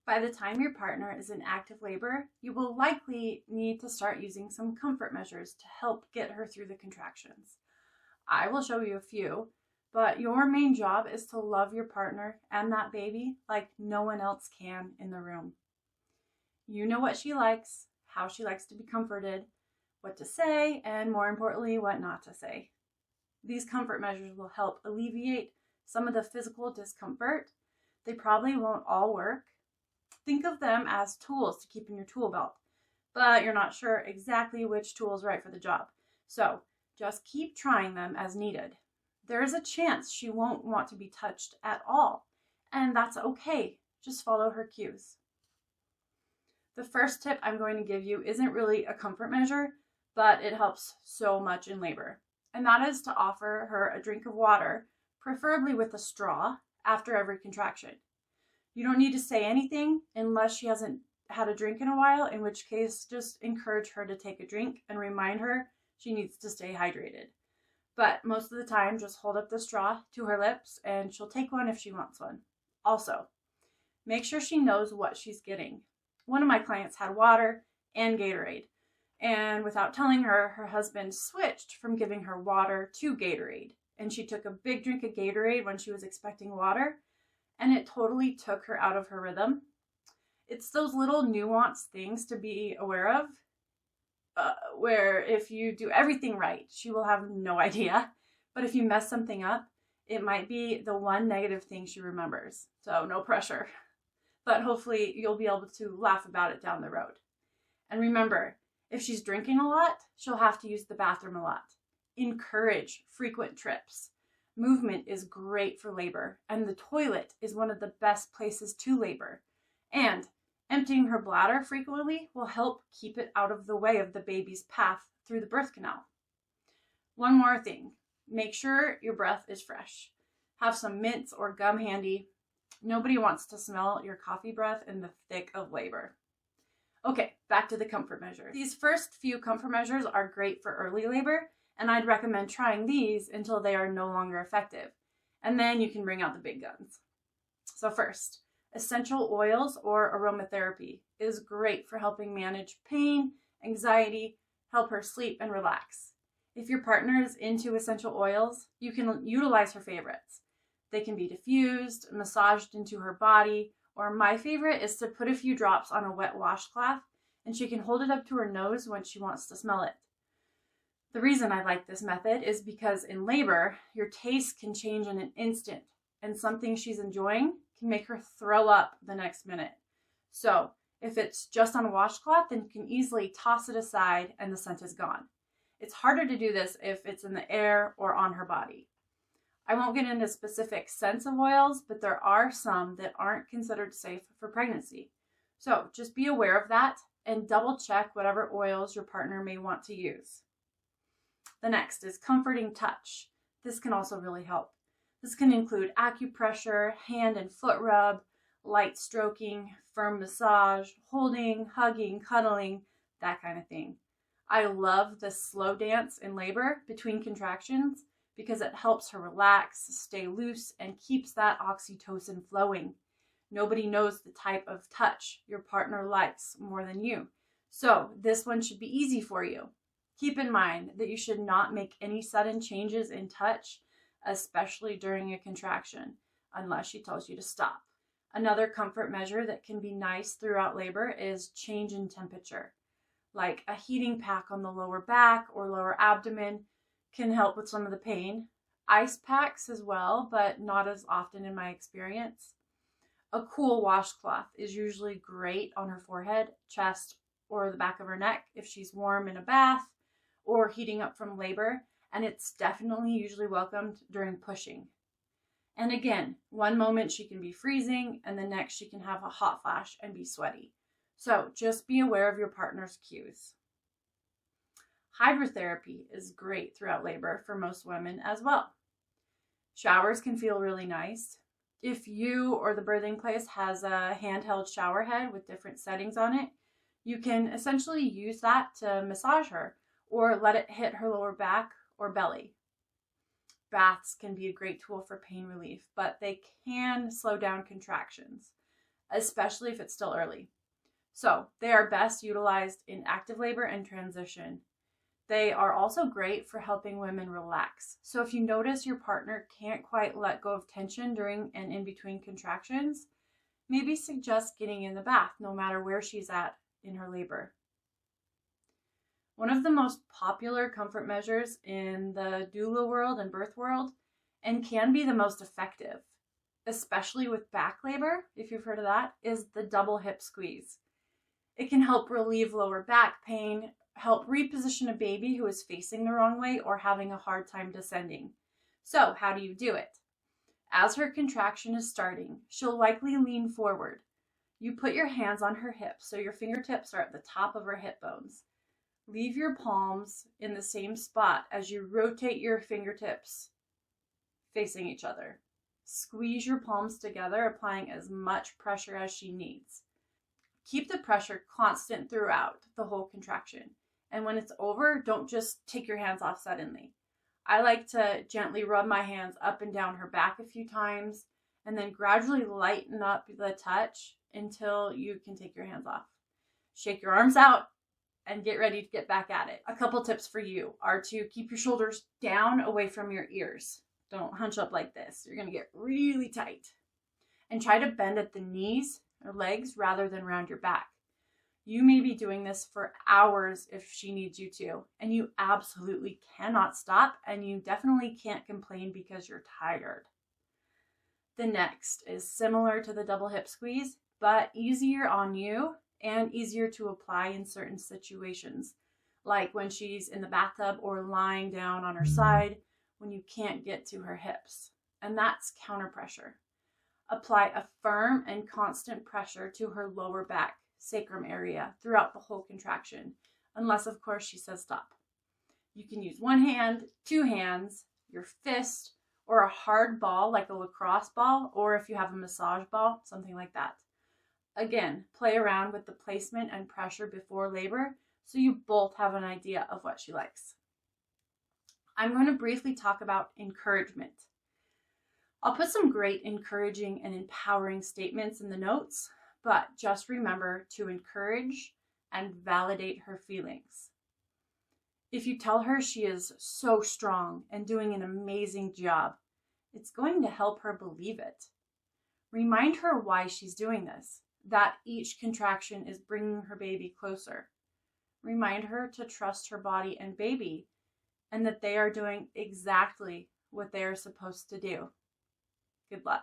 By the time your partner is in active labor, you will likely need to start using some comfort measures to help get her through the contractions. I will show you a few, but your main job is to love your partner and that baby like no one else can in the room. You know what she likes, how she likes to be comforted, what to say, and more importantly, what not to say. These comfort measures will help alleviate some of the physical discomfort. They probably won't all work. Think of them as tools to keep in your tool belt, but you're not sure exactly which tool is right for the job. So just keep trying them as needed. There is a chance she won't want to be touched at all, and that's okay. Just follow her cues. The first tip I'm going to give you isn't really a comfort measure, but it helps so much in labor, and that is to offer her a drink of water, preferably with a straw, after every contraction. You don't need to say anything unless she hasn't had a drink in a while, in which case just encourage her to take a drink and remind her she needs to stay hydrated. But most of the time, just hold up the straw to her lips and she'll take one if she wants one. Also, make sure she knows what she's getting. One of my clients had water and Gatorade, and without telling her, her husband switched from giving her water to Gatorade, and she took a big drink of Gatorade when she was expecting water, and it totally took her out of her rhythm. It's those little nuanced things to be aware of, where if you do everything right, she will have no idea. But if you mess something up, it might be the one negative thing she remembers. So no pressure. But hopefully you'll be able to laugh about it down the road. And remember, if she's drinking a lot, she'll have to use the bathroom a lot. Encourage frequent trips. Movement is great for labor, and the toilet is one of the best places to labor. And emptying her bladder frequently will help keep it out of the way of the baby's path through the birth canal. One more thing, make sure your breath is fresh. Have some mints or gum handy. Nobody wants to smell your coffee breath in the thick of labor. Okay, back to the comfort measures. These first few comfort measures are great for early labor, and I'd recommend trying these until they are no longer effective. And then you can bring out the big guns. So first, essential oils or aromatherapy is great for helping manage pain, anxiety, help her sleep and relax. If your partner is into essential oils, you can utilize her favorites. They can be diffused, massaged into her body, or my favorite is to put a few drops on a wet washcloth and she can hold it up to her nose when she wants to smell it. The reason I like this method is because in labor, your taste can change in an instant, and something she's enjoying can make her throw up the next minute. So if it's just on a washcloth, then you can easily toss it aside and the scent is gone. It's harder to do this if it's in the air or on her body. I won't get into specific scents of oils, but there are some that aren't considered safe for pregnancy. So just be aware of that and double check whatever oils your partner may want to use. The next is comforting touch. This can also really help. This can include acupressure, hand and foot rub, light stroking, firm massage, holding, hugging, cuddling, that kind of thing. I love the slow dance in labor between contractions because it helps her relax, stay loose, and keeps that oxytocin flowing. Nobody knows the type of touch your partner likes more than you. So this one should be easy for you. Keep in mind that you should not make any sudden changes in touch, especially during a contraction, unless she tells you to stop. Another comfort measure that can be nice throughout labor is change in temperature. Like a heating pack on the lower back or lower abdomen can help with some of the pain. Ice packs as well, but not as often in my experience. A cool washcloth is usually great on her forehead, chest, or the back of her neck if she's warm in a bath or heating up from labor, and it's definitely usually welcomed during pushing. And again, one moment she can be freezing and the next she can have a hot flash and be sweaty. So just be aware of your partner's cues. Hydrotherapy is great throughout labor for most women as well. Showers can feel really nice. If you or the birthing place has a handheld shower head with different settings on it, you can essentially use that to massage her or let it hit her lower back or belly. Baths can be a great tool for pain relief, but they can slow down contractions, especially if it's still early. So they are best utilized in active labor and transition. They are also great for helping women relax. So if you notice your partner can't quite let go of tension during and in between contractions, maybe suggest getting in the bath no matter where she's at in her labor. One of the most popular comfort measures in the doula world and birth world, and can be the most effective, especially with back labor, if you've heard of that, is the double hip squeeze. It can help relieve lower back pain, help reposition a baby who is facing the wrong way or having a hard time descending. So how do you do it? As her contraction is starting, she'll likely lean forward. You put your hands on her hips, so your fingertips are at the top of her hip bones. Leave your palms in the same spot as you rotate your fingertips facing each other. Squeeze your palms together, applying as much pressure as she needs. Keep the pressure constant throughout the whole contraction. And when it's over, don't just take your hands off suddenly. I like to gently rub my hands up and down her back a few times and then gradually lighten up the touch until you can take your hands off. Shake your arms out and get ready to get back at it. A couple tips for you are to keep your shoulders down away from your ears. Don't hunch up like this. You're going to get really tight. And try to bend at the knees or legs rather than around your back. You may be doing this for hours if she needs you to, and you absolutely cannot stop, and you definitely can't complain because you're tired. The next is similar to the double hip squeeze, but easier on you and easier to apply in certain situations, like when she's in the bathtub or lying down on her side when you can't get to her hips, and that's counter pressure. Apply a firm and constant pressure to her lower back, sacrum area throughout the whole contraction, unless of course she says stop. You can use one hand, two hands, your fist, or a hard ball like a lacrosse ball, or if you have a massage ball, something like that. Again, play around with the placement and pressure before labor so you both have an idea of what she likes. I'm going to briefly talk about encouragement. I'll put some great encouraging and empowering statements in the notes, but just remember to encourage and validate her feelings. If you tell her she is so strong and doing an amazing job, it's going to help her believe it. Remind her why she's doing this, that each contraction is bringing her baby closer. Remind her to trust her body and baby, and that they are doing exactly what they are supposed to do. Good luck.